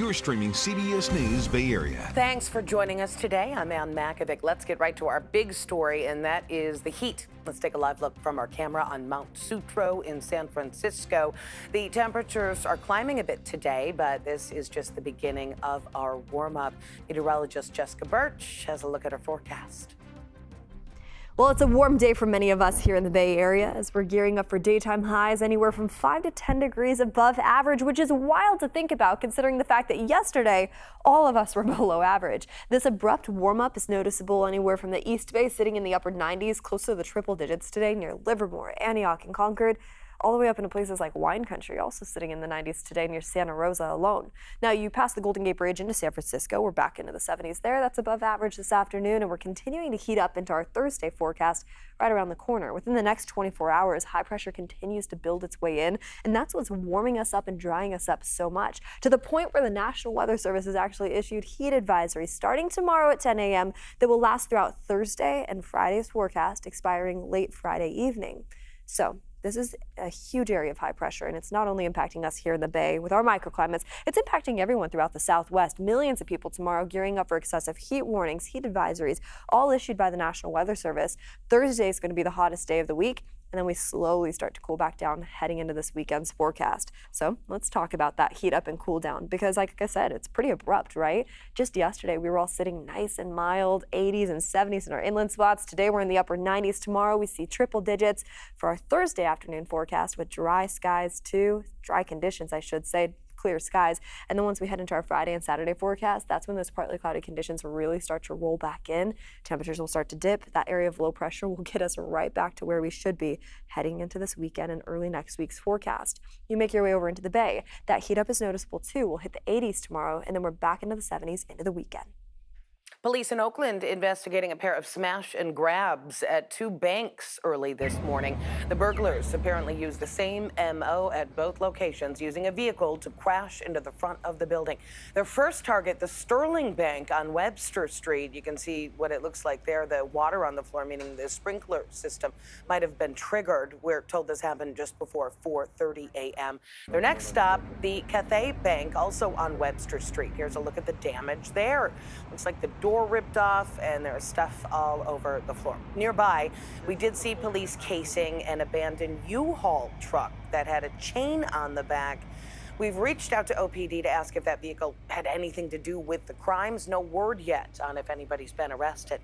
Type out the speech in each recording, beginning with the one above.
You're streaming CBS News Bay Area. Thanks for joining us today. I'm Ann Makovic. Let's get right to our big story, and that is the heat. Let's take a live look from our camera on Mount Sutro in San Francisco. The temperatures are climbing a bit today, but this is just the beginning of our warm-up. Meteorologist Jessica Birch has a look at our forecast. Well, it's a warm day for many of us here in the Bay Area as we're gearing up for daytime highs anywhere from 5 to 10 degrees above average, which is wild to think about considering the fact that yesterday all of us were below average. This abrupt warm-up is noticeable anywhere from the East Bay, sitting in the upper 90s, close to the triple digits today near Livermore, Antioch, and Concord, all the way up into places like wine country, also sitting in the 90s today near Santa Rosa alone. Now, you pass the Golden Gate Bridge into San Francisco. We're back into the 70s there. That's above average this afternoon, and we're continuing to heat up into our Thursday forecast right around the corner. Within the next 24 hours, high pressure continues to build its way in, and that's what's warming us up and drying us up so much, to the point where the National Weather Service has actually issued heat advisories starting tomorrow at 10 a.m. that will last throughout Thursday and Friday's forecast, expiring late Friday evening. So this is a huge area of high pressure, and it's not only impacting us here in the Bay with our microclimates, it's impacting everyone throughout the Southwest. Millions of people tomorrow gearing up for excessive heat warnings, heat advisories, all issued by the National Weather Service. Thursday is going to be the hottest day of the week, and then we slowly start to cool back down heading into this weekend's forecast. So let's talk about that heat up and cool down, because like I said, it's pretty abrupt, right? Just yesterday, we were all sitting nice and mild, 80s and 70s in our inland spots. Today, we're in the upper 90s. Tomorrow, we see triple digits for our Thursday afternoon forecast with dry skies too, dry conditions, I should say. Clear skies. And then once we head into our Friday and Saturday forecast, that's when those partly cloudy conditions really start to roll back in. Temperatures will start to dip. That area of low pressure will get us right back to where we should be heading into this weekend and early next week's forecast. You make your way over into the Bay. That heat up is noticeable too. We'll hit the 80s tomorrow, and then we're back into the 70s into the weekend. Police in Oakland investigating a pair of smash and grabs at two banks early this morning. The burglars apparently used the same MO at both locations, using a vehicle to crash into the front of the building. Their first target, the Sterling Bank on Webster Street. You can see what it looks like there, the water on the floor, meaning the sprinkler system might have been triggered. We're told this happened just before 4:30 a.m. Their next stop, the Cathay Bank, also on Webster Street. Here's a look at the damage there. Looks like the door ripped off, and there's stuff all over the floor. Nearby, we did see police casing an abandoned U-Haul truck that had a chain on the back. We've reached out to OPD to ask if that vehicle had anything to do with the crimes. No word yet on if anybody's been arrested.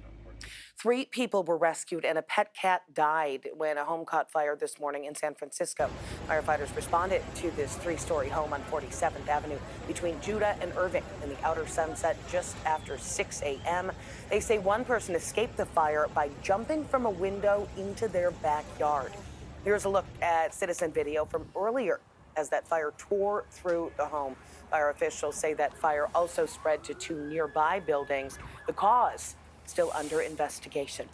3 people were rescued and a pet cat died when a home caught fire this morning in San Francisco. Firefighters responded to this 3-story home on 47th Avenue between Judah and Irving in the outer Sunset just after 6 a.m. They say one person escaped the fire by jumping from a window into their backyard. Here's a look at citizen video from earlier as that fire tore through the home. Fire officials say that fire also spread to 2 nearby buildings. The cause still under investigation.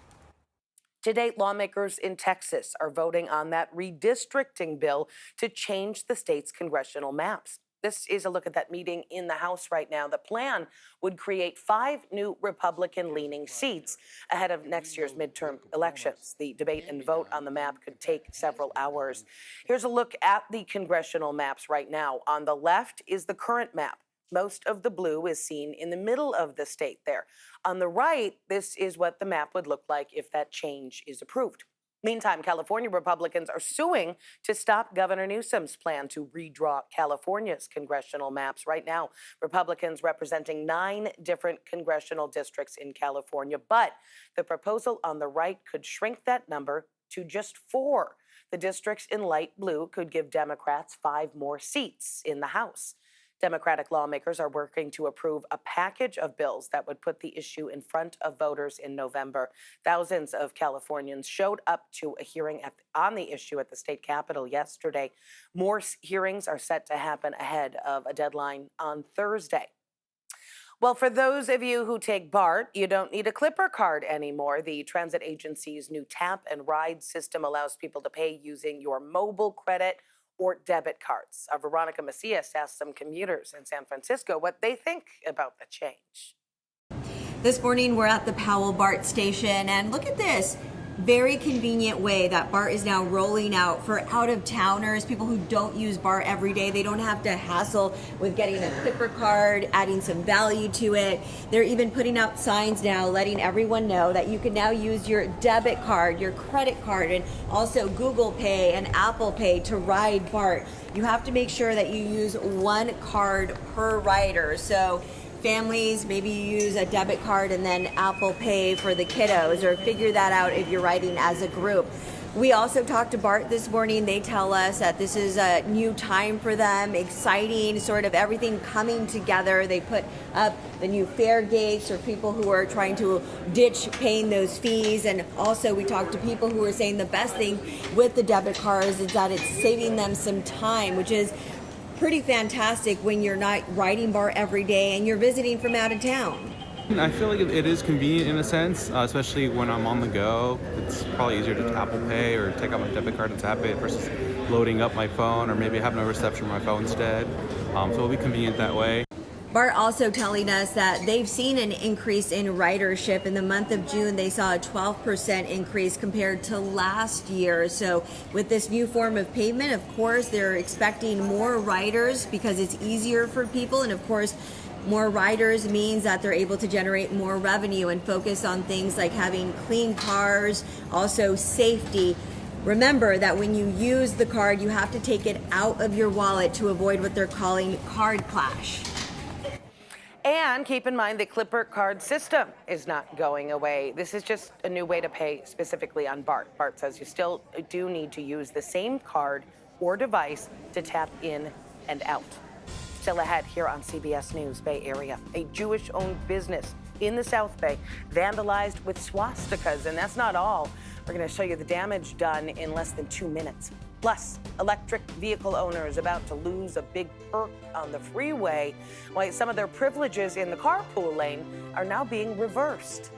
To date, lawmakers in Texas are voting on that redistricting bill to change the state's congressional maps. This is a look at that meeting in the House right now. The plan would create 5 new Republican-leaning seats ahead of next year's midterm elections. The debate and vote on the map could take several hours. Here's a look at the congressional maps right now. On the left is the current map. Most of the blue is seen in the middle of the state there. On the right, this is what the map would look like if that change is approved. Meantime, California Republicans are suing to stop Governor Newsom's plan to redraw California's congressional maps. Right now, Republicans representing 9 different congressional districts in California, but the proposal on the right could shrink that number to just 4. The districts in light blue could give Democrats 5 more seats in the House. Democratic lawmakers are working to approve a package of bills that would put the issue in front of voters in November. Thousands of Californians showed up to a hearing on the issue at the state capitol yesterday. More hearings are set to happen ahead of a deadline on Thursday. Well, for those of you who take BART, you don't need a Clipper card anymore. The transit agency's new tap and ride system allows people to pay using your mobile credit or debit cards. Our Veronica Macias asked some commuters in San Francisco what they think about the change. This morning, we're at the Powell BART station, and look at this. very convenient way that BART is now rolling out for out-of-towners, people who don't use BART every day. They don't have to hassle with getting a Clipper card, adding some value to it. They're even putting out signs now letting everyone know that you can now use your debit card, your credit card, and also Google Pay and Apple Pay to ride BART. You have to make sure that you use one card per rider. So families, maybe you use a debit card and then Apple Pay for the kiddos, or figure that out if you're riding as a group. We also talked to BART this morning. They tell us that this is a new time for them, exciting, sort of everything coming together. They put up the new fare gates for people who are trying to ditch paying those fees. And also we talked to people who are saying the best thing with the debit cards is that it's saving them some time, which is pretty fantastic when you're not riding BART every day and you're visiting from out of town. I feel like it is convenient in a sense, especially when I'm on the go. It's probably easier to Apple Pay or take out my debit card and tap it versus loading up my phone, or maybe having a reception on my phone instead. So it'll be convenient that way. BART also telling us that they've seen an increase in ridership. In the month of June, they saw a 12% increase compared to last year. So with this new form of payment, of course, they're expecting more riders because it's easier for people. And of course, more riders means that they're able to generate more revenue and focus on things like having clean cars, also safety. Remember that when you use the card, you have to take it out of your wallet to avoid what they're calling card clash. And keep in mind the Clipper card system is not going away. This is just a new way to pay specifically on BART. BART says you still do need to use the same card or device to tap in and out. Still ahead here on CBS News Bay Area, a Jewish-owned business in the South Bay vandalized with swastikas, and that's not all. We're going to show you the damage done in less than 2 minutes. Plus, electric vehicle owners about to lose a big perk on the freeway, while some of their privileges in the carpool lane are now being reversed.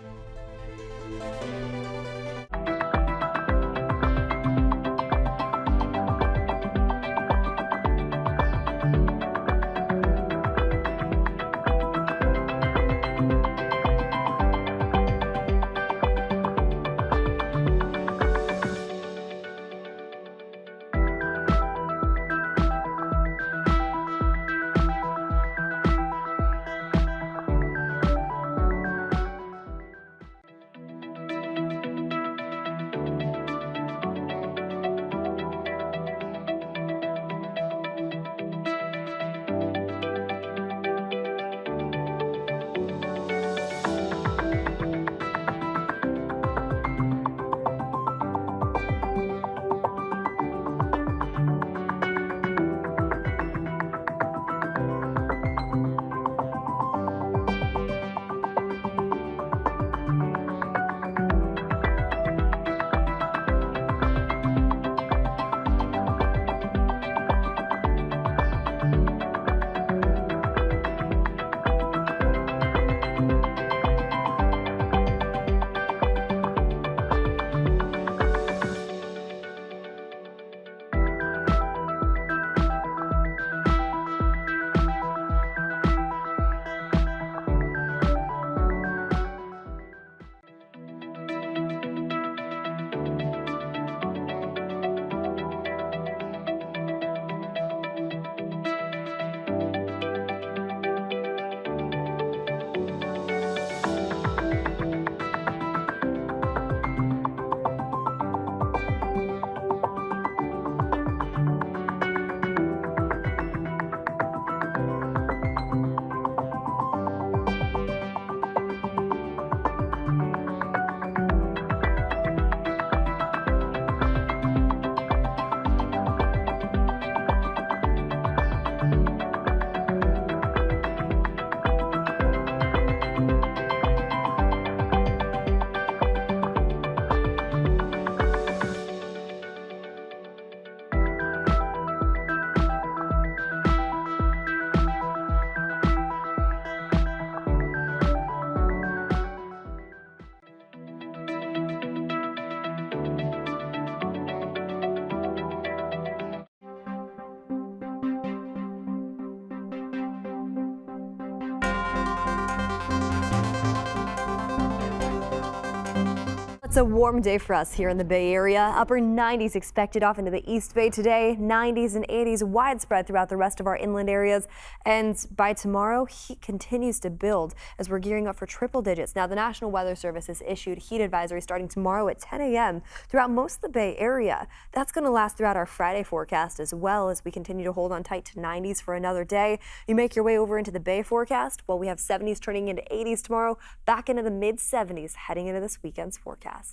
a warm day for us here in the Bay Area. Upper 90s expected off into the East Bay today. 90s and 80s widespread throughout the rest of our inland areas. And by tomorrow, heat continues to build as we're gearing up for triple digits. Now, the National Weather Service has issued heat advisory starting tomorrow at 10 a.m. throughout most of the Bay Area. That's going to last throughout our Friday forecast as well as we continue to hold on tight to 90s for another day. You make your way over into the Bay forecast. Well, we have 70s turning into 80s tomorrow, back into the mid 70s heading into this weekend's forecast.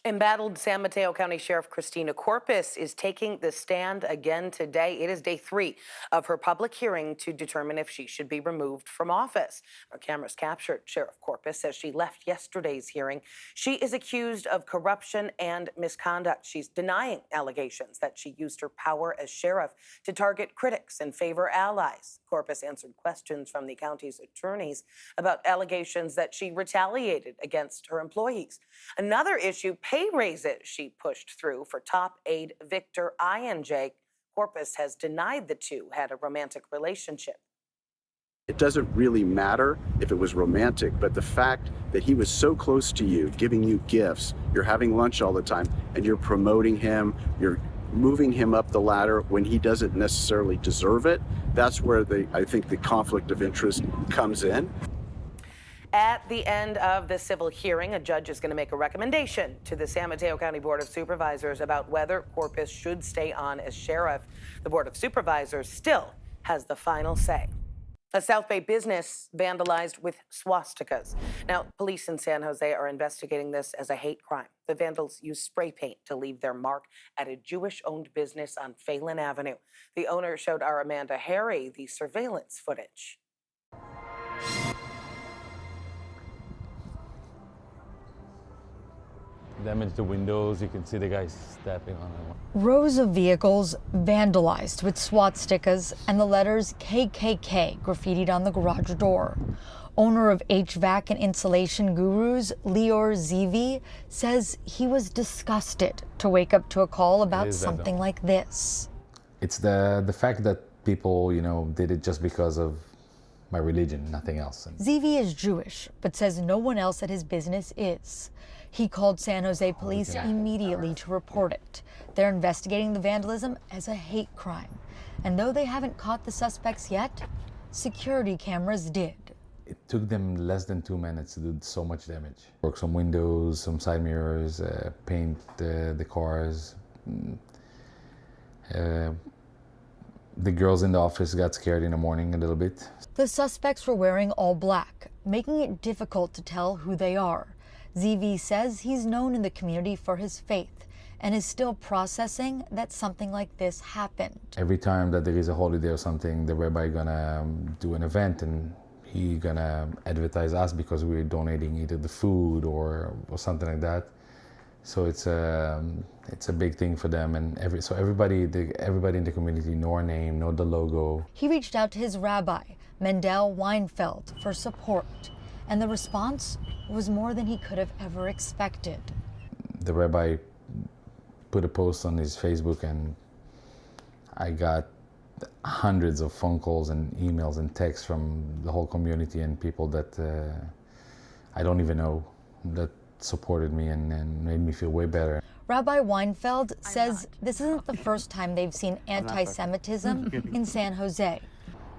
Embattled San Mateo County Sheriff Christina Corpus is taking the stand again today. It is day 3 of her public hearing to determine if she should be removed from office. Our cameras captured Sheriff Corpus as she left yesterday's hearing. She is accused of corruption and misconduct. She's denying allegations that she used her power as sheriff to target critics and favor allies. Corpus answered questions from the county's attorneys about allegations that she retaliated against her employees. Another issue, pay raises she pushed through for top aide Victor INJ. Corpus has denied the two had a romantic relationship. It doesn't really matter if it was romantic, but the fact that he was so close to you, giving you gifts, you're having lunch all the time, and you're promoting him, you're moving him up the ladder when he doesn't necessarily deserve it, that's where I think the conflict of interest comes in. At the end of the civil hearing, a judge is going to make a recommendation to the San Mateo County Board of Supervisors about whether Corpus should stay on as sheriff. The Board of Supervisors still has the final say. A South Bay business vandalized with swastikas. Now, police in San Jose are investigating this as a hate crime. The vandals used spray paint to leave their mark at a Jewish-owned business on Phelan Avenue. The owner showed our Amanda Harry the surveillance footage. Damaged the windows. You can see the guys stepping on them. Rows of vehicles vandalized with swastikas and the letters KKK graffitied on the garage door. Owner of HVAC and insulation gurus, Lior Zivi, says he was disgusted to wake up to a call about something like this. It's the fact that people, did it just because of my religion, nothing else. Zivi is Jewish, but says no one else at his business is. He called San Jose police immediately to report it. They're investigating the vandalism as a hate crime. And though they haven't caught the suspects yet, security cameras did. It took them less than 2 minutes to do so much damage. Broke some windows, some side mirrors, paint the cars. The girls in the office got scared in the morning a little bit. The suspects were wearing all black, making it difficult to tell who they are. ZV says he's known in the community for his faith and is still processing that something like this happened. Every time that there is a holiday or something, the rabbi gonna do an event and he gonna advertise us because we're donating either the food or something like that. So it's a big thing for them, and everybody in the community know our name, know the logo. He reached out to his rabbi, Mendel Weinfeld, for support, and the response was more than he could have ever expected. The rabbi put a post on his Facebook, and I got hundreds of phone calls and emails and texts from the whole community and people that I don't even know that supported me and made me feel way better. Rabbi Weinfeld says this isn't the first time they've seen anti-Semitism in San Jose,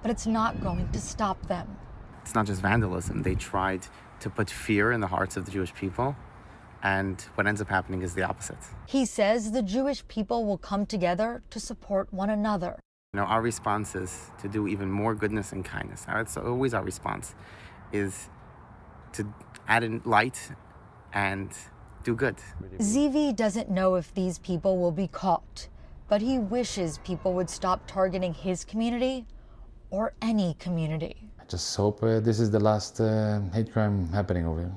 but it's not going to stop them. It's not just vandalism. They tried to put fear in the hearts of the Jewish people, and what ends up happening is the opposite. He says the Jewish people will come together to support one another. Our response is to do even more goodness and kindness. It's always our response is to add in light and do good. ZV doesn't know if these people will be caught, but he wishes people would stop targeting his community or any community. I just hope this is the last hate crime happening over here.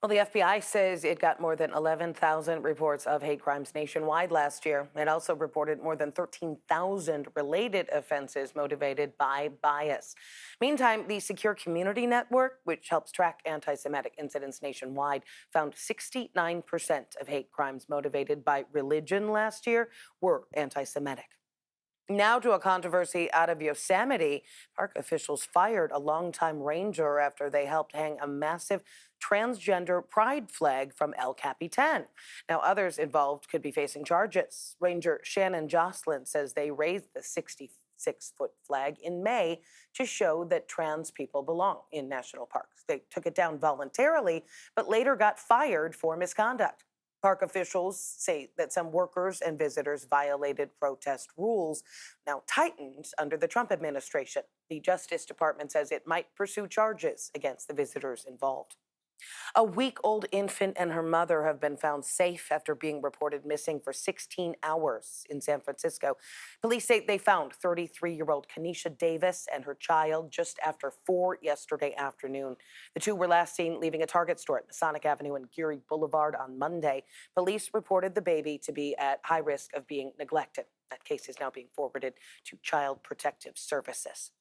Well, the FBI says it got more than 11,000 reports of hate crimes nationwide last year. It also reported more than 13,000 related offenses motivated by bias. Meantime, the Secure Community Network, which helps track anti-Semitic incidents nationwide, found 69% of hate crimes motivated by religion last year were anti-Semitic. Now to a controversy out of Yosemite. Park officials fired a longtime ranger after they helped hang a massive transgender pride flag from El Capitan. Now, others involved could be facing charges. Ranger Shannon Jocelyn says they raised the 66-foot flag in May to show that trans people belong in national parks. They took it down voluntarily, but later got fired for misconduct. Park officials say that some workers and visitors violated protest rules, now tightened under the Trump administration. The Justice Department says it might pursue charges against the visitors involved. A week-old infant and her mother have been found safe after being reported missing for 16 hours in San Francisco. Police say they found 33-year-old Kenesha Davis and her child just after 4 yesterday afternoon. The two were last seen leaving a Target store at Masonic Avenue and Geary Boulevard on Monday. Police reported the baby to be at high risk of being neglected. That case is now being forwarded to Child Protective Services.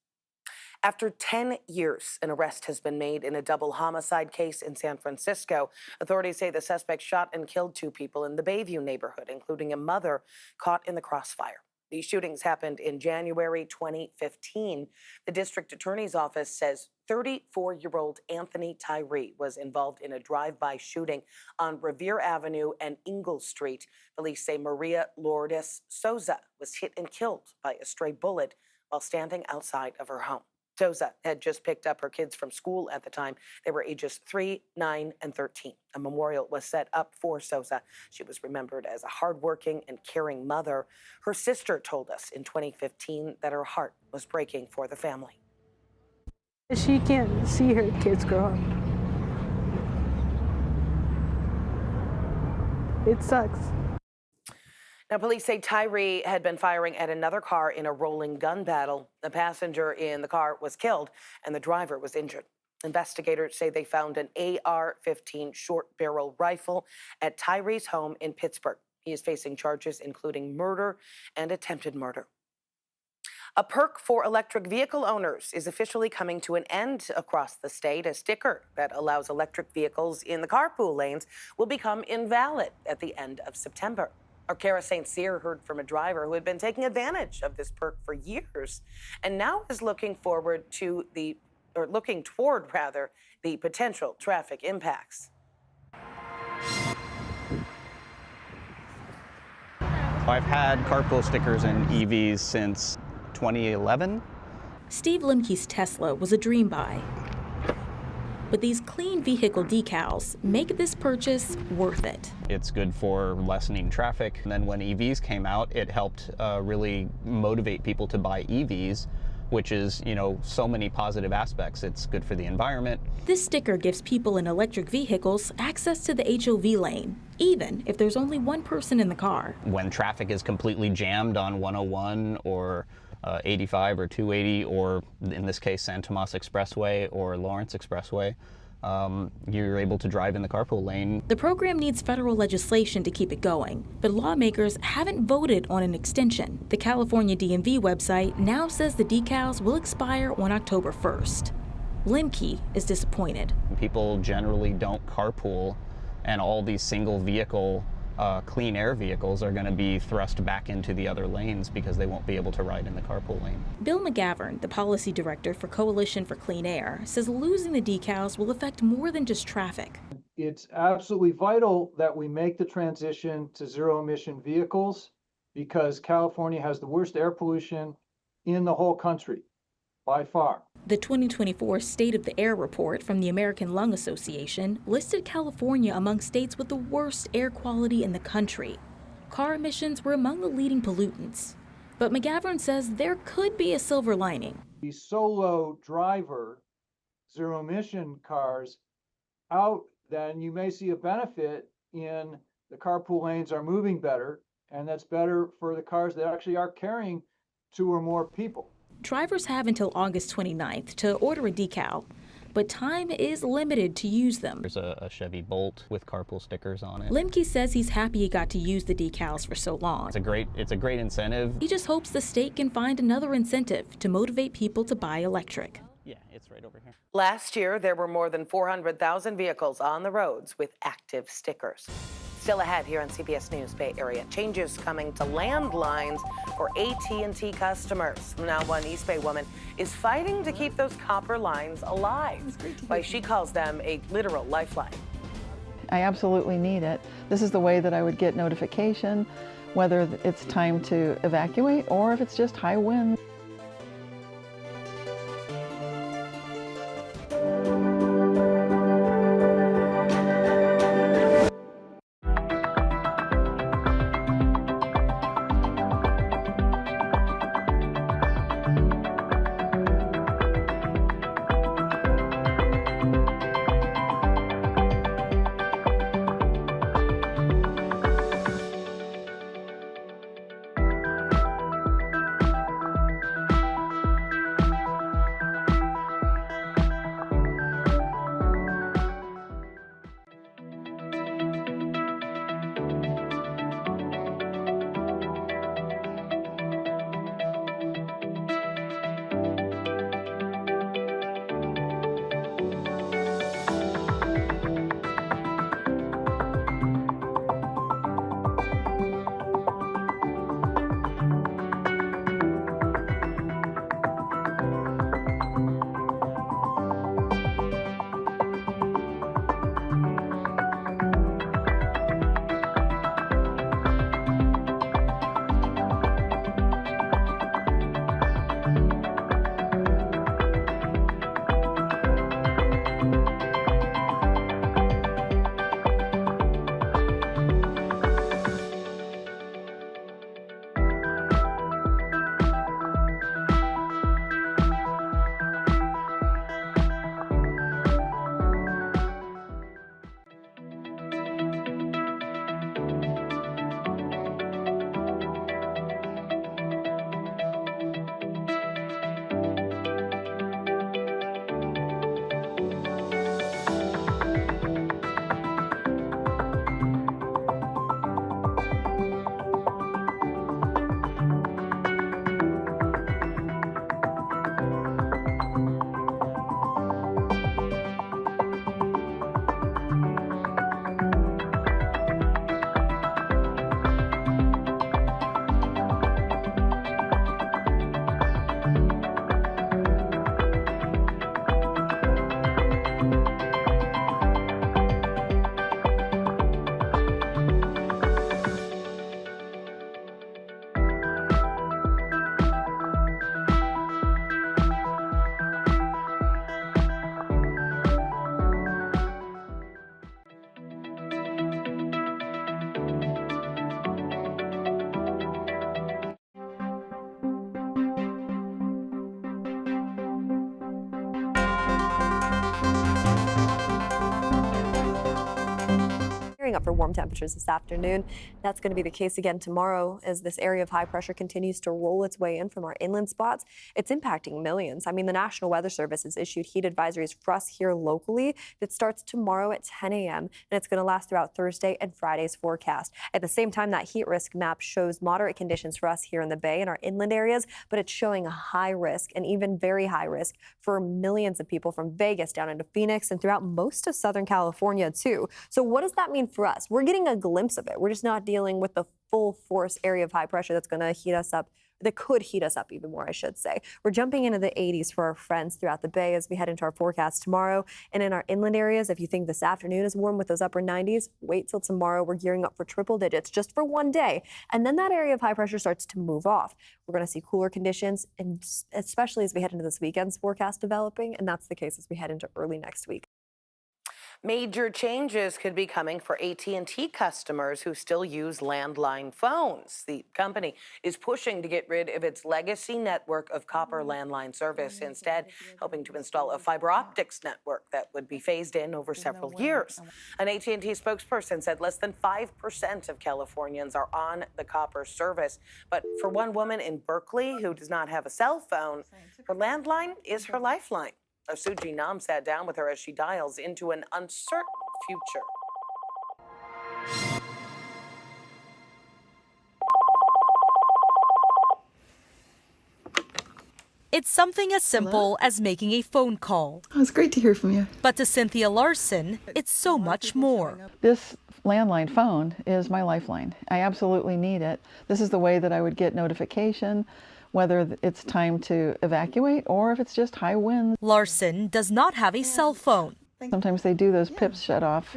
After 10 years, an arrest has been made in a double homicide case in San Francisco. Authorities say the suspect shot and killed 2 people in the Bayview neighborhood, including a mother caught in the crossfire. These shootings happened in January 2015. The district attorney's office says 34-year-old Anthony Tyree was involved in a drive-by shooting on Revere Avenue and Ingle Street. Police say Maria Lourdes Souza was hit and killed by a stray bullet while standing outside of her home. Souza had just picked up her kids from school at the time. They were ages 3, 9, and 13. A memorial was set up for Souza. She was remembered as a hardworking and caring mother. Her sister told us in 2015 that her heart was breaking for the family. She can't see her kids grow up. It sucks. Now, police say Tyree had been firing at another car in a rolling gun battle. The passenger in the car was killed and the driver was injured. Investigators say they found an AR-15 short-barrel rifle at Tyree's home in Pittsburgh. He is facing charges including murder and attempted murder. A perk for electric vehicle owners is officially coming to an end across the state. A sticker that allows electric vehicles in the carpool lanes will become invalid at the end of September. Our Kara St. Cyr heard from a driver who had been taking advantage of this perk for years and now is looking toward the potential traffic impacts. I've had carpool stickers in EVs since 2011. Steve Limke's Tesla was a dream buy. But these clean vehicle decals make this purchase worth it. It's good for lessening traffic. And then when EVs came out, it helped really motivate people to buy EVs, which is, so many positive aspects. It's good for the environment. This sticker gives people in electric vehicles access to the HOV lane, even if there's only one person in the car. When traffic is completely jammed on 101 or 85 or 280, or in this case, San Tomas Expressway or Lawrence Expressway, you're able to drive in the carpool lane. The program needs federal legislation to keep it going, but lawmakers haven't voted on an extension. The California DMV website now says the decals will expire on October 1st. Limke is disappointed. People generally don't carpool, and all these single vehicle clean air vehicles are going to be thrust back into the other lanes because they won't be able to ride in the carpool lane. Bill McGavern, the policy director for Coalition for Clean Air, says losing the decals will affect more than just traffic. It's absolutely vital that we make the transition to zero-emission vehicles because California has the worst air pollution in the whole country, by far. The 2024 State of the Air report from the American Lung Association listed California among states with the worst air quality in the country. Car emissions were among the leading pollutants. But McGavern says there could be a silver lining. The solo driver, zero-emission cars out, then you may see a benefit in the carpool lanes are moving better, and that's better for the cars that actually are carrying 2 or more people. Drivers have until August 29th to order a decal, but time is limited to use them. There's a Chevy Bolt with carpool stickers on it. Limke says he's happy he got to use the decals for so long. It's a great incentive. He just hopes the state can find another incentive to motivate people to buy electric. Yeah, it's right over here. Last year, there were more than 400,000 vehicles on the roads with active stickers. Still ahead here on CBS News Bay Area. Changes coming to landlines for AT&T customers. Now, one East Bay woman is fighting to keep those copper lines alive. Why she calls them a literal lifeline. I absolutely need it. This is the way that I would get notification, whether it's time to evacuate or if it's just high wind. Up for warm temperatures this afternoon. That's going to be the case again tomorrow as this area of high pressure continues to roll its way in from our inland spots. It's impacting millions. I mean, the National Weather Service has issued heat advisories for us here locally that starts tomorrow at 10 a.m. and it's going to last throughout Thursday and Friday's forecast. At the same time, that heat risk map shows moderate conditions for us here in the Bay and our inland areas, but it's showing a high risk and even very high risk for millions of people from Vegas down into Phoenix and throughout most of Southern California too. So what does that mean for us? We're getting a glimpse of it. We're just not dealing with the full force area of high pressure that's going to heat us up, that could heat us up even more, I should say. We're jumping into the 80s for our friends throughout the Bay as we head into our forecast tomorrow. And in our inland areas, if you think this afternoon is warm with those upper 90s, wait till tomorrow. We're gearing up for triple digits just for one day. And then that area of high pressure starts to move off. We're going to see cooler conditions, and especially as we head into this weekend's forecast developing. And that's the case as we head into early next week. Major changes could be coming for AT&T customers who still use landline phones. The company is pushing to get rid of its legacy network of copper landline service, instead hoping to install a fiber optics network that would be phased in over several years. An AT&T spokesperson said less than 5% of Californians are on the copper service. But for one woman in Berkeley who does not have a cell phone, her landline is her lifeline. Suji Nam sat down with her as she dials into an uncertain future. It's something as simple as making a phone call. Oh, it's great to hear from you. But to Cynthia Larson, it's so much more. This landline phone is my lifeline. I absolutely need it. This is the way that I would get notification, whether it's time to evacuate or if it's just high winds. Larson does not have a cell phone. Sometimes they do those PIPs shut off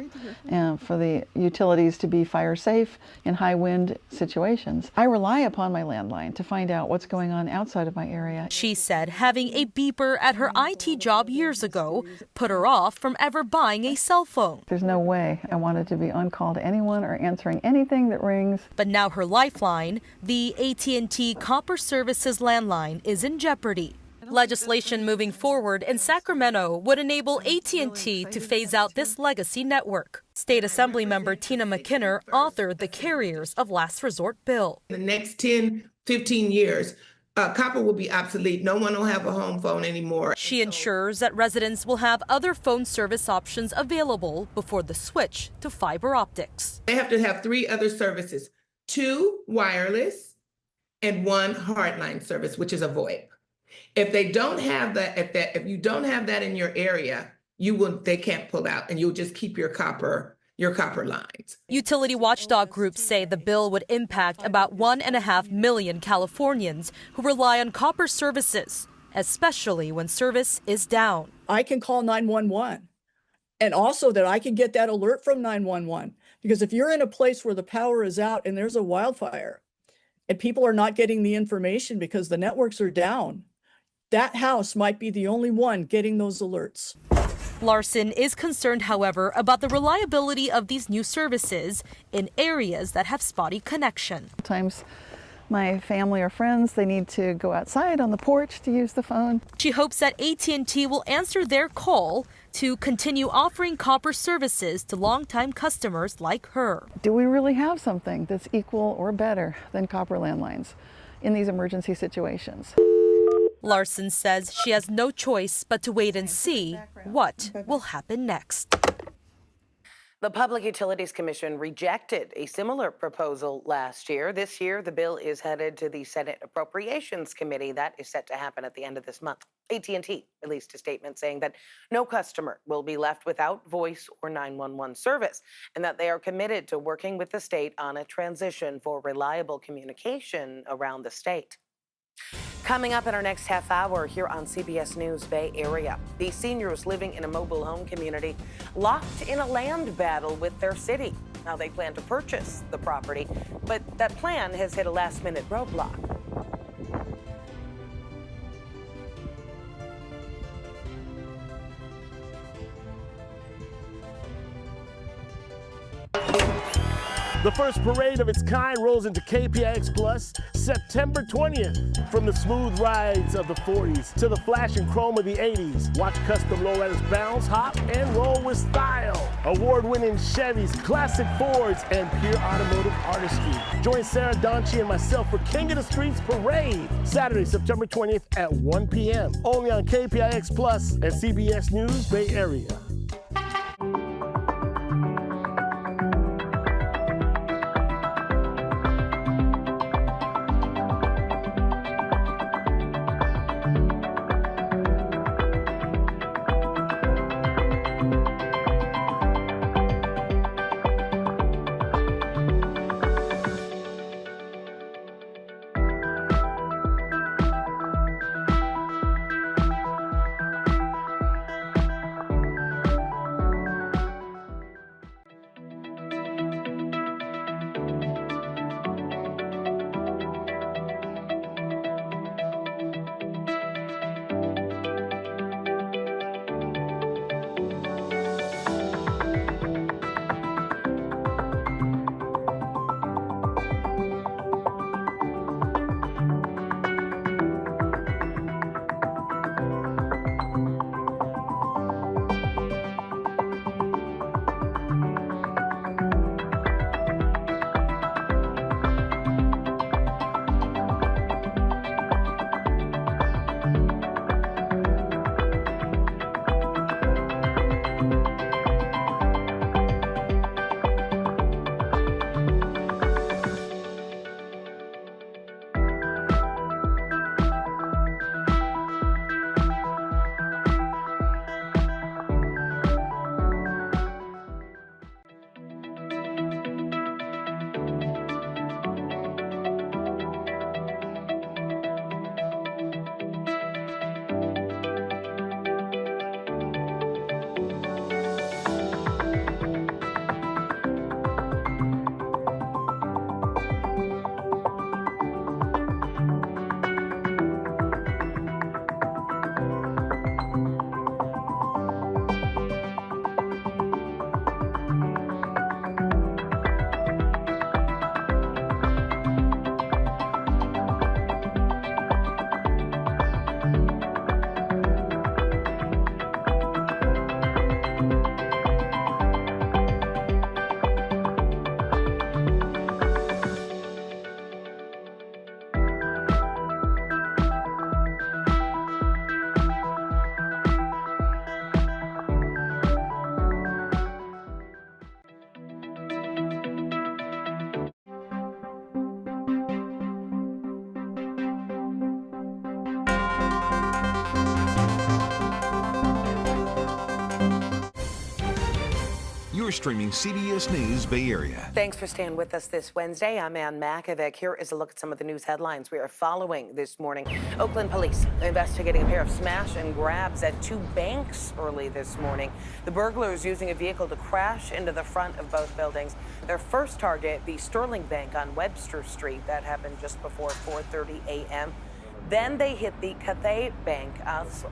for the utilities to be fire safe in high wind situations. I rely upon my landline to find out what's going on outside of my area. She said having a beeper at her IT job years ago put her off from ever buying a cell phone. There's no way I wanted to be on call to anyone or answering anything that rings. But now her lifeline, the AT&T Copper Services landline, is in jeopardy. Legislation moving forward in Sacramento would enable AT&T to phase out this legacy network. State Assembly member Tina McKinner authored the Carriers of Last Resort bill. In the next 10, 15 years, copper will be obsolete. No one will have a home phone anymore. She ensures that residents will have other phone service options available before the switch to fiber optics. They have to have 3 other services, 2 wireless and 1 hardline service, which is a VoIP. If they don't have that, if you don't have that in your area, they can't pull out, and you'll just keep your copper lines. Utility watchdog groups say the bill would impact about 1.5 million Californians who rely on copper services, especially when service is down. I can call 911, and also that I can get that alert from 911, because if you're in a place where the power is out and there's a wildfire and people are not getting the information because the networks are down, that house might be the only one getting those alerts. Larson is concerned, however, about the reliability of these new services in areas that have spotty connection. Sometimes my family or friends, they need to go outside on the porch to use the phone. She hopes that AT&T will answer their call to continue offering copper services to longtime customers like her. Do we really have something that's equal or better than copper landlines in these emergency situations? Larson says she has no choice but to wait and see what will happen next. The Public Utilities Commission rejected a similar proposal last year. This year, the bill is headed to the Senate Appropriations Committee. That is set to happen at the end of this month. AT&T released a statement saying that no customer will be left without voice or 911 service, and that they are committed to working with the state on a transition for reliable communication around the state. Coming up in our next half hour here on CBS News Bay Area, the seniors living in a mobile home community locked in a land battle with their city. Now they plan to purchase the property, but that plan has hit a last-minute roadblock. The first parade of its kind rolls into KPX Plus September 20th. From the smooth rides of the 40s to the flash and chrome of the 80s, watch custom lowriders bounce, hop, and roll with style. Award-winning Chevys, classic Fords, and pure automotive artistry. Join Sarah Donchi and myself for King of the Streets Parade, Saturday, September 20th at 1 p.m. Only on KPIX Plus and CBS News Bay Area. You're streaming CBS News Bay Area. Thanks for staying with us this Wednesday. I'm Ann Makovic. Here is a look at some of the news headlines we are following this morning. Oakland police investigating a pair of smash and grabs at two banks early this morning. The burglars using a vehicle to crash into the front of both buildings. Their first target, the Sterling Bank on Webster Street. That happened just before 4:30 a.m. Then they hit the Cathay Bank,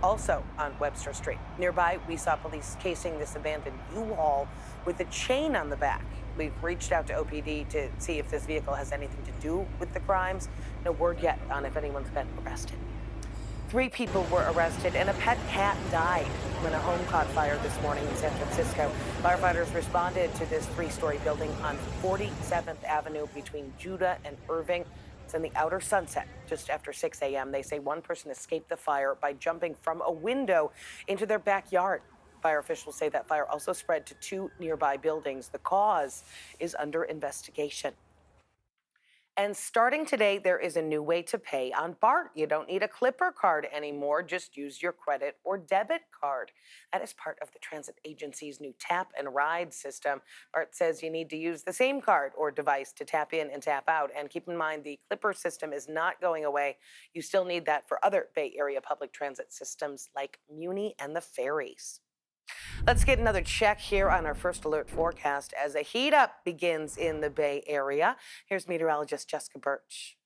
also on Webster Street. Nearby, we saw police casing this abandoned U-Haul with a chain on the back. We've reached out to OPD to see if this vehicle has anything to do with the crimes. No word yet on if anyone's been arrested. 3 people were arrested and a pet cat died when a home caught fire this morning in San Francisco. Firefighters responded to this 3-story building on 47th Avenue between Judah and Irving. It's in the outer Sunset, just after 6 a.m. They say one person escaped the fire by jumping from a window into their backyard. Fire officials say that fire also spread to 2 nearby buildings. The cause is under investigation. And starting today, there is a new way to pay on BART. You don't need a Clipper card anymore. Just use your credit or debit card. That is part of the transit agency's new tap and ride system. BART says you need to use the same card or device to tap in and tap out. And keep in mind, the Clipper system is not going away. You still need that for other Bay Area public transit systems like Muni and the ferries. Let's get another check here on our first alert forecast as a heat up begins in the Bay Area. Here's meteorologist Jessica Birch.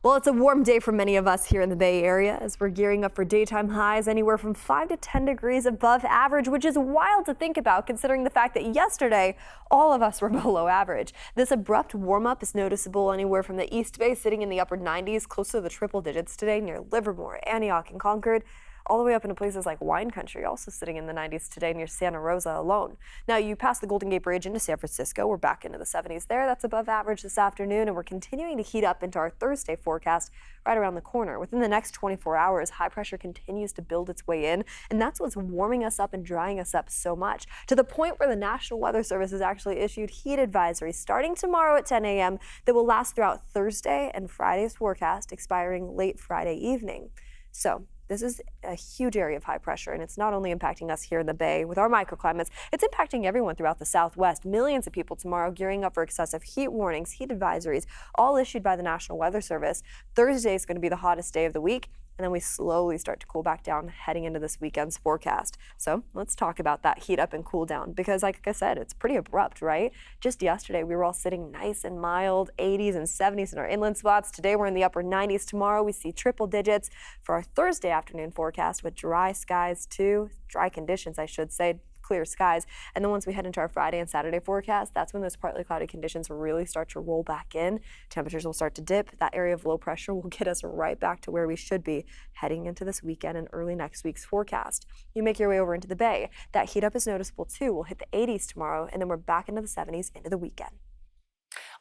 Well, it's a warm day for many of us here in the Bay Area as we're gearing up for daytime highs anywhere from 5 to 10 degrees above average, which is wild to think about considering the fact that yesterday all of us were below average. This abrupt warm up is noticeable anywhere from the East Bay sitting in the upper 90s, close to the triple digits today near Livermore, Antioch, and Concord, all the way up into places like wine country, also sitting in the 90s today near Santa Rosa alone. Now, you pass the Golden Gate Bridge into San Francisco. We're back into the 70s there. That's above average this afternoon, and we're continuing to heat up into our Thursday forecast right around the corner. Within the next 24 hours, high pressure continues to build its way in, and that's what's warming us up and drying us up so much, to the point where the National Weather Service has actually issued heat advisories starting tomorrow at 10 a.m. that will last throughout Thursday and Friday's forecast, expiring late Friday evening. So this is a huge area of high pressure, and it's not only impacting us here in the Bay with our microclimates, it's impacting everyone throughout the Southwest. Millions of people tomorrow gearing up for excessive heat warnings, heat advisories, all issued by the National Weather Service. Thursday is going to be the hottest day of the week, and then we slowly start to cool back down heading into this weekend's forecast. So let's talk about that heat up and cool down, because like I said, it's pretty abrupt, right? Just yesterday, we were all sitting nice and mild, 80s and 70s in our inland spots. Today, we're in the upper 90s. Tomorrow, we see triple digits for our Thursday afternoon forecast with dry skies too, dry conditions, I should say. Clear skies. And then once we head into our Friday and Saturday forecast, that's when those partly cloudy conditions really start to roll back in. Temperatures will start to dip. That area of low pressure will get us right back to where we should be heading into this weekend and early next week's forecast. You make your way over into the Bay. That heat up is noticeable too. We'll hit the 80s tomorrow, and then we're back into the 70s into the weekend.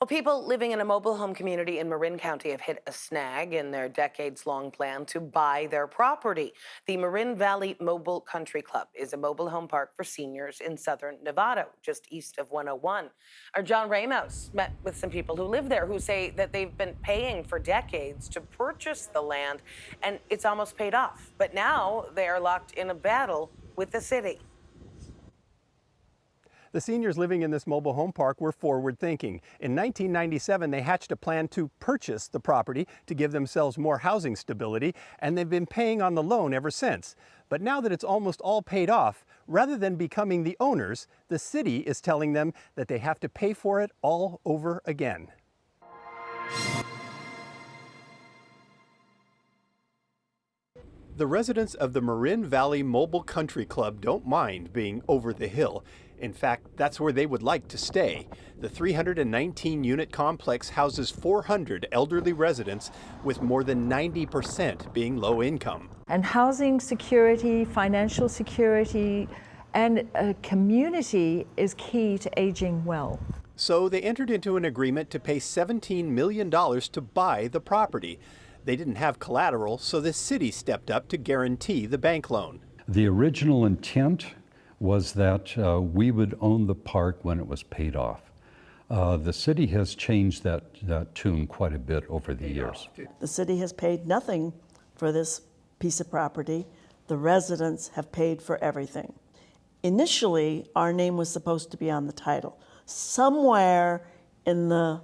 Well, people living in a mobile home community in Marin County have hit a snag in their decades-long plan to buy their property. The Marin Valley Mobile Country Club is a mobile home park for seniors in southern Nevada, just east of 101. Our John Ramos met with some people who live there who say that they've been paying for decades to purchase the land, and it's almost paid off. But now they are locked in a battle with the city. The seniors living in this mobile home park were forward-thinking. In 1997, they hatched a plan to purchase the property to give themselves more housing stability, and they've been paying on the loan ever since. But now that it's almost all paid off, rather than becoming the owners, the city is telling them that they have to pay for it all over again. The residents of the Marin Valley Mobile Country Club don't mind being over the hill. In fact, that's where they would like to stay. The 319-unit complex houses 400 elderly residents, with more than 90% being low income. And housing security, financial security, and a community is key to aging well. So they entered into an agreement to pay $17 million to buy the property. They didn't have collateral, so the city stepped up to guarantee the bank loan. The original intent was that we would own the park when it was paid off. The city has changed that tune quite a bit over the years. The city has paid nothing for this piece of property. The residents have paid for everything. Initially, our name was supposed to be on the title. Somewhere in the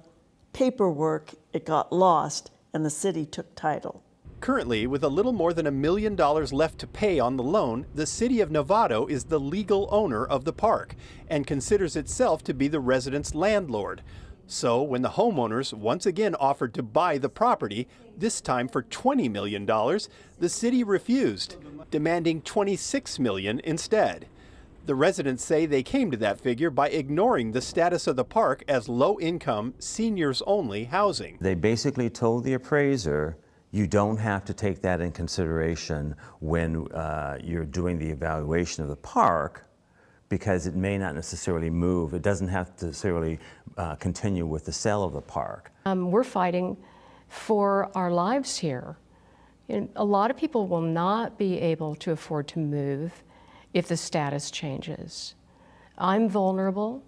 paperwork, it got lost and the city took title. Currently, with a little more than $1 million left to pay on the loan, the city of Novato is the legal owner of the park and considers itself to be the residents' landlord. So when the homeowners once again offered to buy the property, this time for $20 million, the city refused, demanding $26 million instead. The residents say they came to that figure by ignoring the status of the park as low-income, seniors-only housing. They basically told the appraiser, you don't have to take that in consideration when you're doing the evaluation of the park, because it may not necessarily move. It doesn't have to necessarily continue with the sale of the park. We're fighting for our lives here. And a lot of people will not be able to afford to move if the status changes. I'm vulnerable.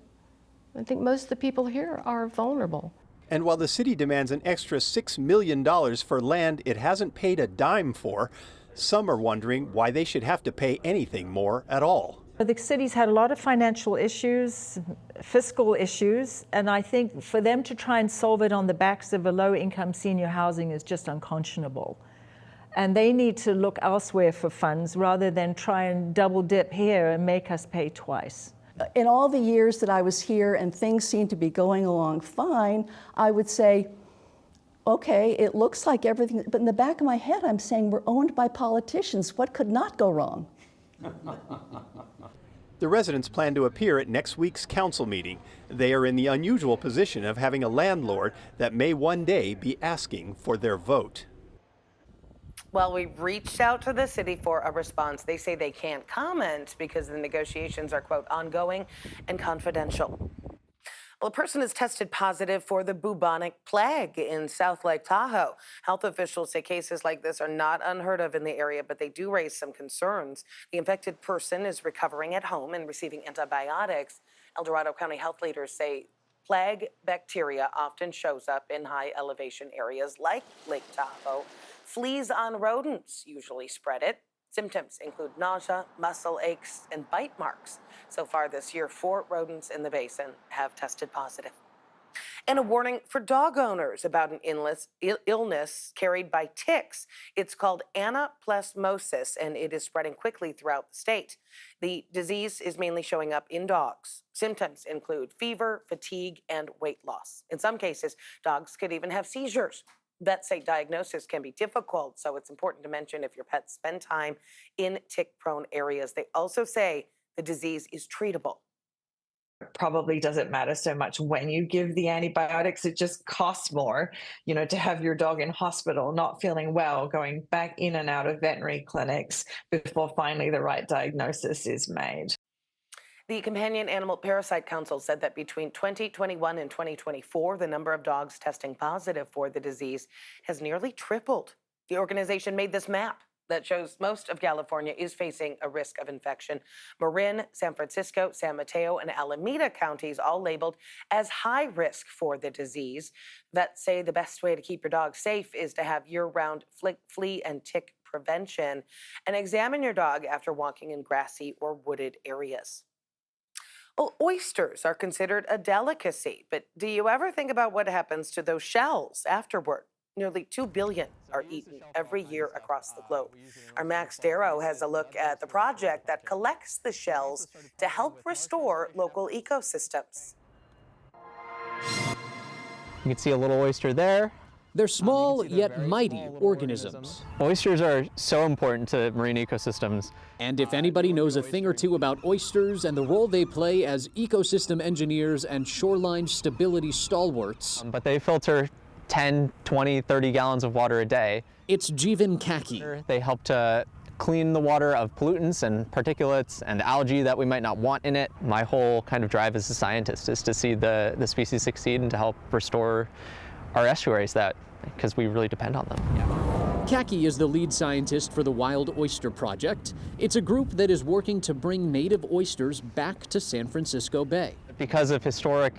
I think most of the people here are vulnerable. And while the city demands an extra $6 million for land it hasn't paid a dime for, some are wondering why they should have to pay anything more at all. The city's had a lot of financial issues, fiscal issues, and I think for them to try and solve it on the backs of a low-income senior housing is just unconscionable. And they need to look elsewhere for funds rather than try and double dip here and make us pay twice. In all the years that I was here and things seemed to be going along fine, I would say, okay, it looks like everything, but in the back of my head, I'm saying we're owned by politicians. What could not go wrong? The residents plan to appear at next week's council meeting. They are in the unusual position of having a landlord that may one day be asking for their vote. Well, we reached out to the city for a response. They say they can't comment because the negotiations are, quote, ongoing and confidential. Well, a person has tested positive for the bubonic plague in South Lake Tahoe. Health officials say cases like this are not unheard of in the area, but they do raise some concerns. The infected person is recovering at home and receiving antibiotics. El Dorado County health leaders say plague bacteria often shows up in high elevation areas like Lake Tahoe. Fleas on rodents usually spread it. Symptoms include nausea, muscle aches, and bite marks. So far this year, 4 rodents in the basin have tested positive. And a warning for dog owners about an illness carried by ticks. It's called anaplasmosis, and it is spreading quickly throughout the state. The disease is mainly showing up in dogs. Symptoms include fever, fatigue, and weight loss. In some cases, dogs could even have seizures. Vets say diagnosis can be difficult, so it's important to mention if your pets spend time in tick-prone areas. They also say the disease is treatable. Probably doesn't matter so much when you give the antibiotics. It just costs more, to have your dog in hospital, not feeling well, going back in and out of veterinary clinics before finally the right diagnosis is made. The Companion Animal Parasite Council said that between 2021 and 2024, the number of dogs testing positive for the disease has nearly tripled. The organization made this map that shows most of California is facing a risk of infection. Marin, San Francisco, San Mateo, and Alameda counties all labeled as high risk for the disease. Vets say the best way to keep your dog safe is to have year-round flea and tick prevention and examine your dog after walking in grassy or wooded areas. Well, oysters are considered a delicacy, but do you ever think about what happens to those shells afterward? Nearly 2 billion are eaten every year across the globe. Our Max Darrow has a look at the project that collects the shells to help restore local ecosystems. You can see a little oyster there. They're small yet mighty organisms. Oysters are so important to marine ecosystems. And if anybody knows a thing or two about oysters and the role they play as ecosystem engineers and shoreline stability stalwarts. But they filter 10, 20, 30 gallons of water a day. It's Jeevan Kaki. They help to clean the water of pollutants and particulates and algae that we might not want in it. My whole kind of drive as a scientist is to see the species succeed and to help restore our estuaries, because we really depend on them. Kaki is the lead scientist for the Wild Oyster Project. It's a group that is working to bring native oysters back to San Francisco Bay. Because of historic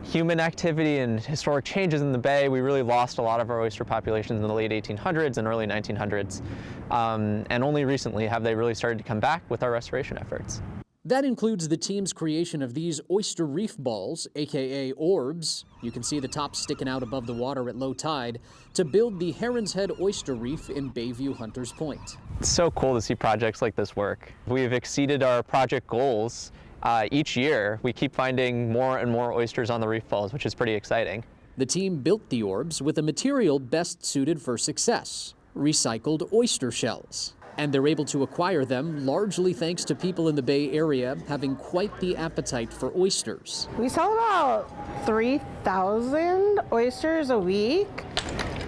human activity and historic changes in the bay, we really lost a lot of our oyster populations in the late 1800s and early 1900s. And only recently have they really started to come back with our restoration efforts. That includes the team's creation of these oyster reef balls, aka orbs, you can see the top sticking out above the water at low tide, to build the Heron's Head Oyster Reef in Bayview Hunters Point. It's so cool to see projects like this work. We've exceeded our project goals each year. We keep finding more and more oysters on the reef balls, which is pretty exciting. The team built the orbs with a material best suited for success, recycled oyster shells. And they're able to acquire them largely thanks to people in the Bay Area having quite the appetite for oysters. We sell about 3,000 oysters a week.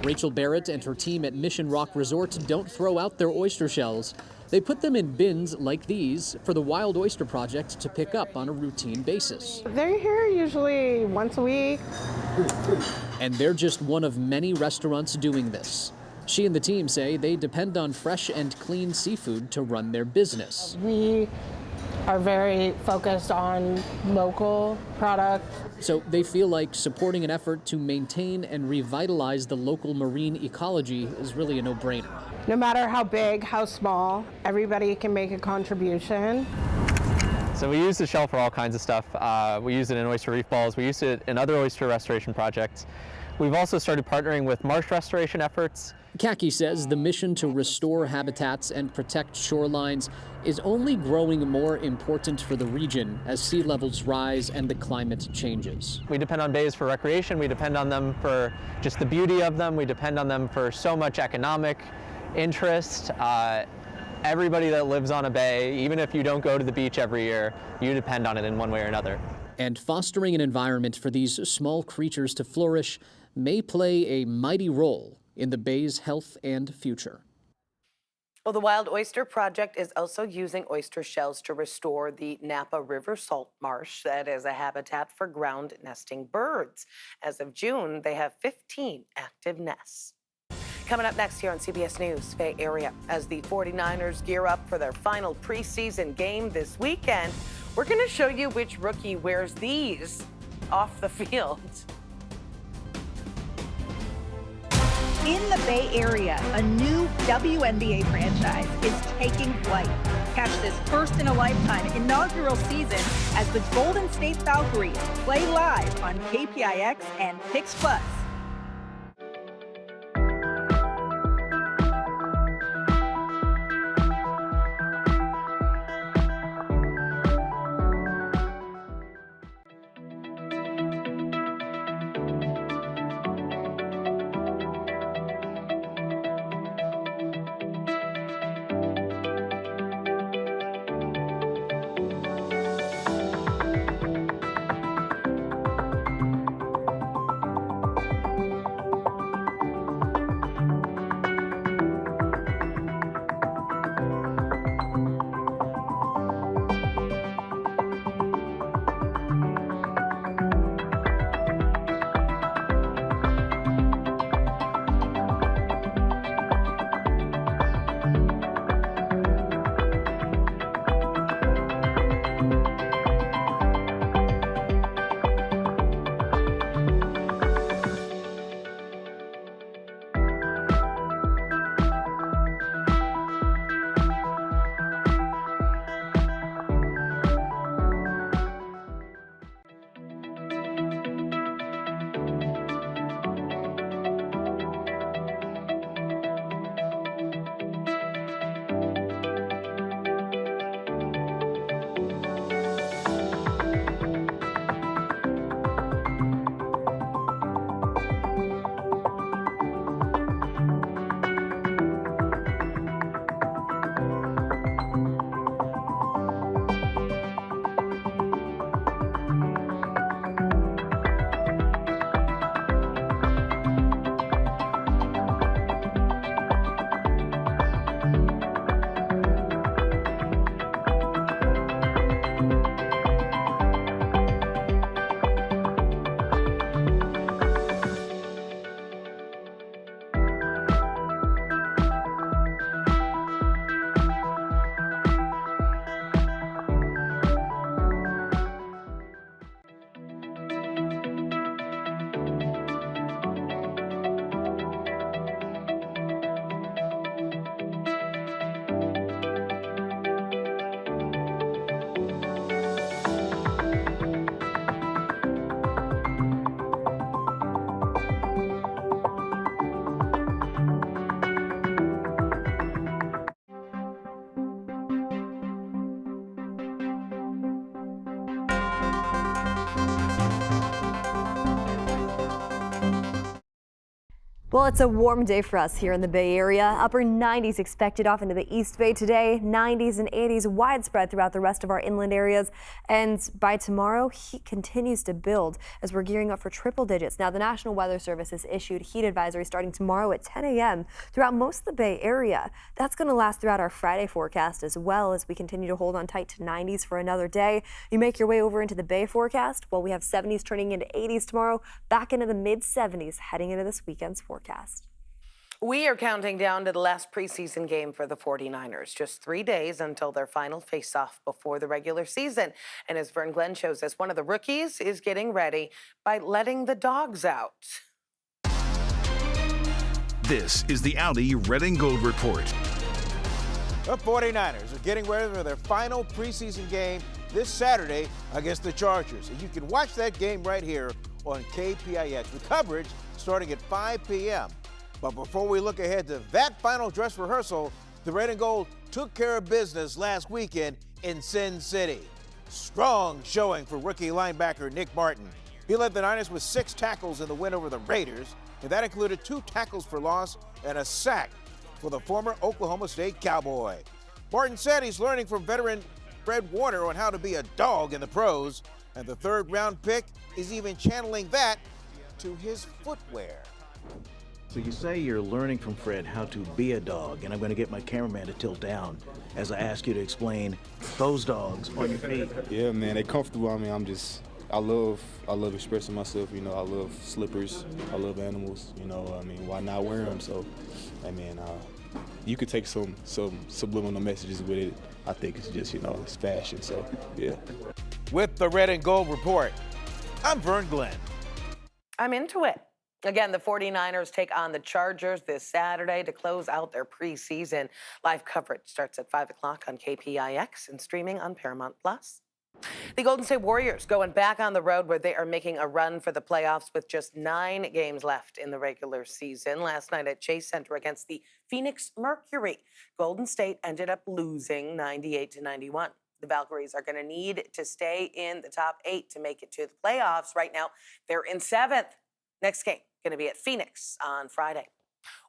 Rachel Barrett and her team at Mission Rock Resort don't throw out their oyster shells. They put them in bins like these for the Wild Oyster Project to pick up on a routine basis. They're here usually once a week. And they're just one of many restaurants doing this. She and the team say they depend on fresh and clean seafood to run their business. We are very focused on local product. So they feel like supporting an effort to maintain and revitalize the local marine ecology is really a no-brainer. No matter how big, how small, everybody can make a contribution. So we use the shell for all kinds of stuff. We use it in oyster reef balls. We use it in other oyster restoration projects. We've also started partnering with marsh restoration efforts. Kaki says the mission to restore habitats and protect shorelines is only growing more important for the region as sea levels rise and the climate changes. We depend on bays for recreation. We depend on them for just the beauty of them. We depend on them for so much economic interest. Everybody that lives on a bay, even if you don't go to the beach every year, you depend on it in one way or another. And fostering an environment for these small creatures to flourish may play a mighty role in the bay's health and future. Well, the Wild Oyster Project is also using oyster shells to restore the Napa River salt marsh that is a habitat for ground nesting birds. As of June, they have 15 active nests. Coming up next here on CBS News Bay Area, as the 49ers gear up for their final preseason game this weekend, we're going to show you which rookie wears these off the field. In the Bay Area, a new WNBA franchise is taking flight. Catch this first-in-a-lifetime inaugural season as the Golden State Valkyries play live on KPIX and KPX Plus. Well, it's a warm day for us here in the Bay Area. Upper 90s expected off into the East Bay today. 90s and 80s widespread throughout the rest of our inland areas. And by tomorrow, heat continues to build as we're gearing up for triple digits. Now, the National Weather Service has issued heat advisory starting tomorrow at 10 a.m. throughout most of the Bay Area. That's going to last throughout our Friday forecast as well as we continue to hold on tight to 90s for another day. You make your way over into the Bay forecast. Well, we have 70s turning into 80s tomorrow, back into the mid 70s heading into this weekend's forecast. We are counting down to the last preseason game for the 49ers. Just 3 days until their final face-off before the regular season. And as Vern Glenn shows us, one of the rookies is getting ready by letting the dogs out. This is the Audi Red and Gold Report. The 49ers are getting ready for their final preseason game this Saturday against the Chargers. And you can watch that game right here on KPIX with coverage starting at 5 p.m. But before we look ahead to that final dress rehearsal, the Red and Gold took care of business last weekend in Sin City. Strong showing for rookie linebacker Nick Martin. He led the Niners with 6 tackles in the win over the Raiders, and that included 2 tackles for loss and a sack for the former Oklahoma State Cowboy. Martin said he's learning from veteran Fred Warner on how to be a dog in the pros, and the 3rd-round pick is even channeling that to his footwear. So you say you're learning from Fred how to be a dog, and I'm going to get my cameraman to tilt down as I ask you to explain those dogs on your feet. Yeah, man, they comfortable. I mean, I love expressing myself. You know, I love slippers. I love animals. You know, I mean, why not wear them? So, I mean, you could take some subliminal messages with it. I think it's just, you know, it's fashion. So, yeah. With the Red and Gold Report, I'm Vern Glenn. I'm into it. Again, the 49ers take on the Chargers this Saturday to close out their preseason. Live coverage starts at 5 o'clock on KPIX and streaming on Paramount+. The Golden State Warriors going back on the road where they are making a run for the playoffs with just 9 games left in the regular season. Last night at Chase Center against the Phoenix Mercury, Golden State ended up losing 98-91. The Valkyries are going to need to stay in the top 8 to make it to the playoffs. Right now, they're in 7th. Next game going to be at Phoenix on Friday.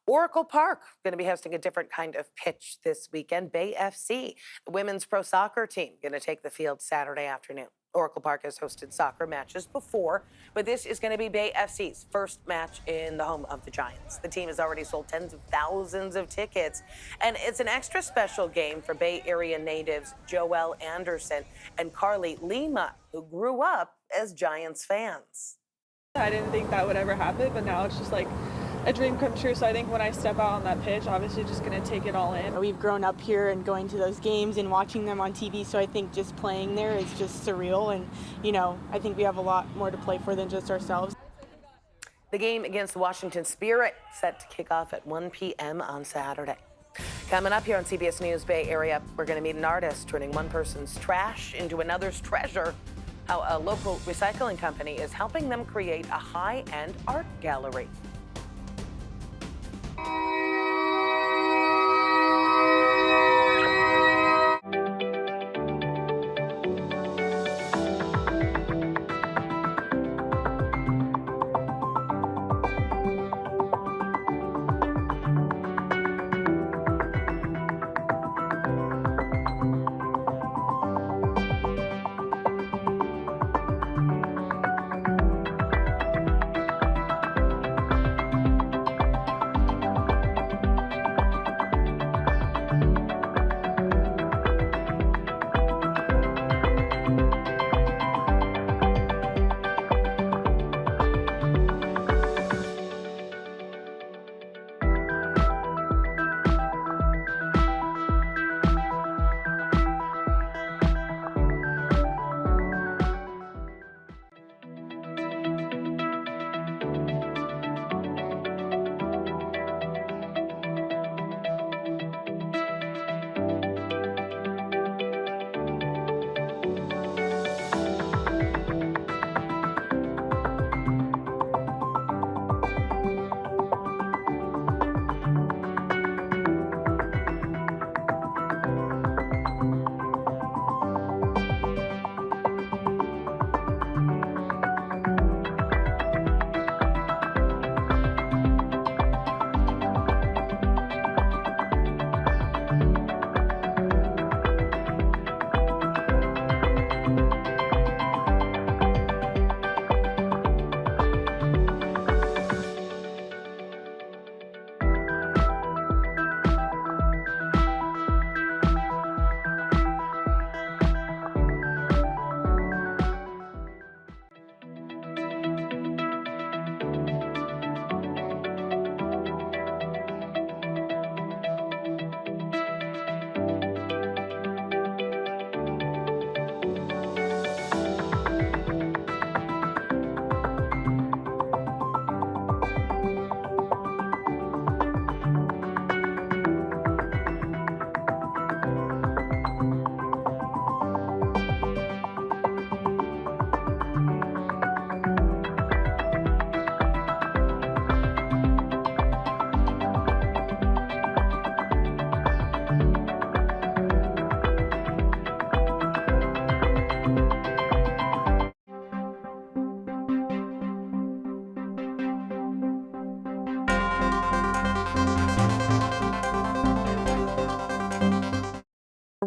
Oracle Park going to be hosting a different kind of pitch this weekend. Bay FC, the women's pro soccer team, going to take the field Saturday afternoon. Oracle Park has hosted soccer matches before, but this is going to be Bay FC's first match in the home of the Giants. The team has already sold tens of thousands of tickets, and it's an extra special game for Bay Area natives Joel Anderson and Carly Lima, who grew up as Giants fans. I didn't think that would ever happen, but now it's just like a dream come true. So I think when I step out on that pitch, obviously just going to take it all in. We've grown up here and going to those games and watching them on TV, so I think just playing there is just surreal. And, you know, I think we have a lot more to play for than just ourselves. The game against the Washington Spirit set to kick off at 1 p.m. on Saturday. Coming up here on CBS News Bay Area, we're going to meet an artist turning one person's trash into another's treasure. How a local recycling company is helping them create a high-end art gallery.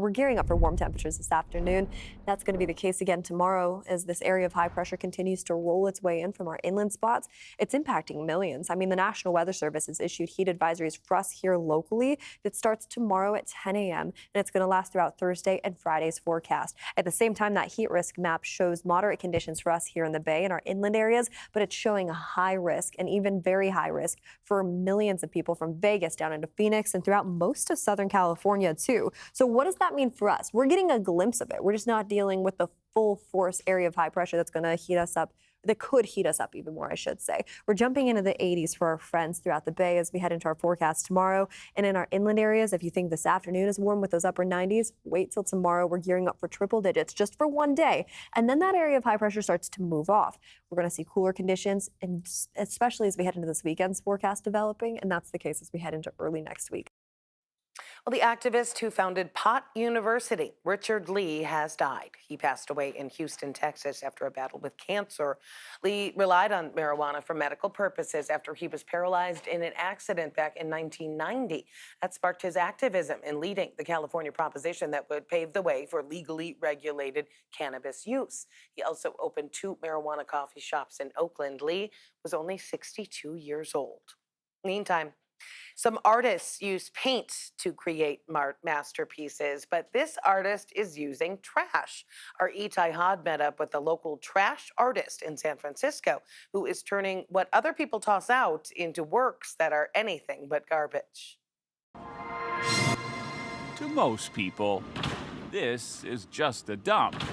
We're gearing up for warm temperatures this afternoon. That's going to be the case again tomorrow as this area of high pressure continues to roll its way in from our inland spots. It's impacting millions. I mean, the National Weather Service has issued heat advisories for us here locally that starts tomorrow at 10 a.m. and it's going to last throughout Thursday and Friday's forecast. At the same time, that heat risk map shows moderate conditions for us here in the Bay and our inland areas, but it's showing a high risk and even very high risk for millions of people from Vegas down into Phoenix and throughout most of Southern California too. So what does that mean for us? We're getting a glimpse of it. We're just not dealing with the full force area of high pressure that's going to heat us up, that could heat us up even more, I should say. We're jumping into the 80s for our friends throughout the Bay as we head into our forecast tomorrow. And in our inland areas, if you think this afternoon is warm with those upper 90s, wait till tomorrow. We're gearing up for triple digits just for one day. And then that area of high pressure starts to move off. We're going to see cooler conditions, and especially as we head into this weekend's forecast developing. And that's the case as we head into early next week. Well, the activist who founded Pot University, Richard Lee, has died. He passed away in Houston, Texas after a battle with cancer. Lee relied on marijuana for medical purposes after he was paralyzed in an accident back in 1990. That sparked his activism in leading the California proposition that would pave the way for legally regulated cannabis use. He also opened 2 marijuana coffee shops in Oakland. Lee was only 62 years old. Meantime, some artists use paint to create masterpieces, but this artist is using trash. Our Itai Hod met up with a local trash artist in San Francisco who is turning what other people toss out into works that are anything but garbage. To most people, this is just a dump.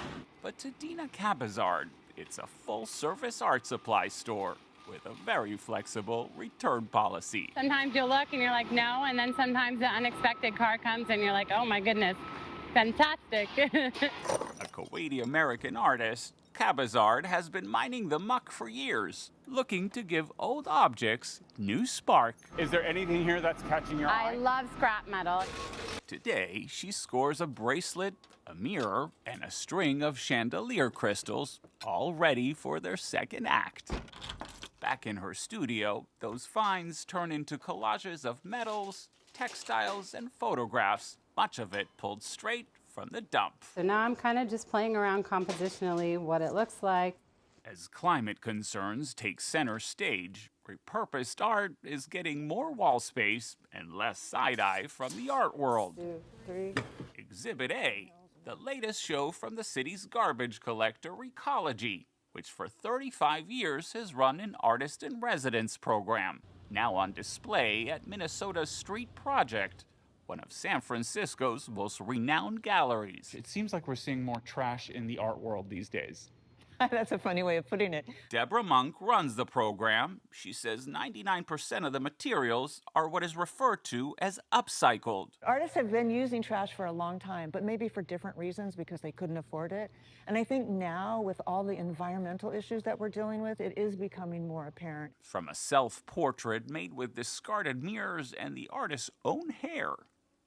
But to Dina Cabazard, it's a full-service art supply store with a very flexible return policy. Sometimes you'll look and you're like, no, and then sometimes the unexpected car comes and you're like, oh my goodness, fantastic. A Kuwaiti-American artist, Cabazard has been mining the muck for years, looking to give old objects new spark. Is there anything here that's catching your eye? I love scrap metal. Today, she scores a bracelet, a mirror, and a string of chandelier crystals, all ready for their second act. Back in her studio, those finds turn into collages of metals, textiles, and photographs, much of it pulled straight from the dump. So now I'm kind of just playing around compositionally what it looks like. As climate concerns take center stage, repurposed art is getting more wall space and less side-eye from the art world. 2, 3. Exhibit A, the latest show from the city's garbage collector, Recology, which for 35 years has run an artist-in-residence program, now on display at Minnesota's Street Project, one of San Francisco's most renowned galleries. It seems like we're seeing more trash in the art world these days. That's a funny way of putting it. Deborah Monk runs the program. She says 99% of the materials are what is referred to as upcycled. Artists have been using trash for a long time, but maybe for different reasons because they couldn't afford it. And I think now, with all the environmental issues that we're dealing with, it is becoming more apparent. From a self-portrait made with discarded mirrors and the artist's own hair,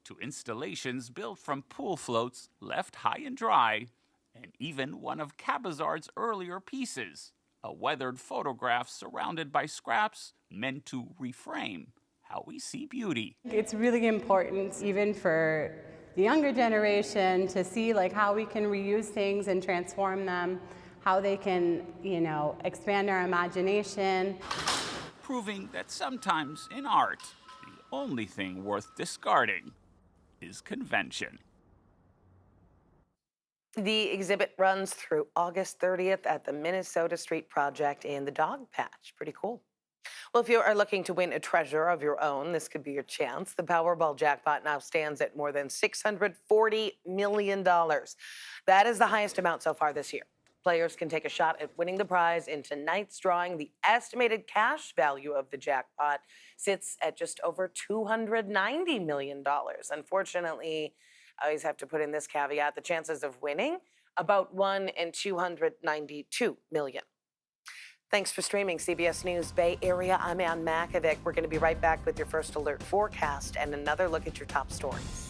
to installations built from pool floats left high and dry, and even one of Cabazard's earlier pieces, a weathered photograph surrounded by scraps meant to reframe how we see beauty. It's really important, even for the younger generation, to see like how we can reuse things and transform them, how they can, expand our imagination. Proving that sometimes in art, the only thing worth discarding is convention. The exhibit runs through August 30th at the Minnesota Street Project in the Dog Patch. Pretty cool. Well, if you are looking to win a treasure of your own, this could be your chance. The Powerball jackpot now stands at more than $640 million. That is the highest amount so far this year. Players can take a shot at winning the prize in tonight's drawing. The estimated cash value of the jackpot sits at just over $290 million. Unfortunately, I always have to put in this caveat, the chances of winning, about 1 in 292 million. Thanks for streaming CBS News Bay Area. I'm Ann Makovic. We're going to be right back with your first alert forecast and another look at your top stories.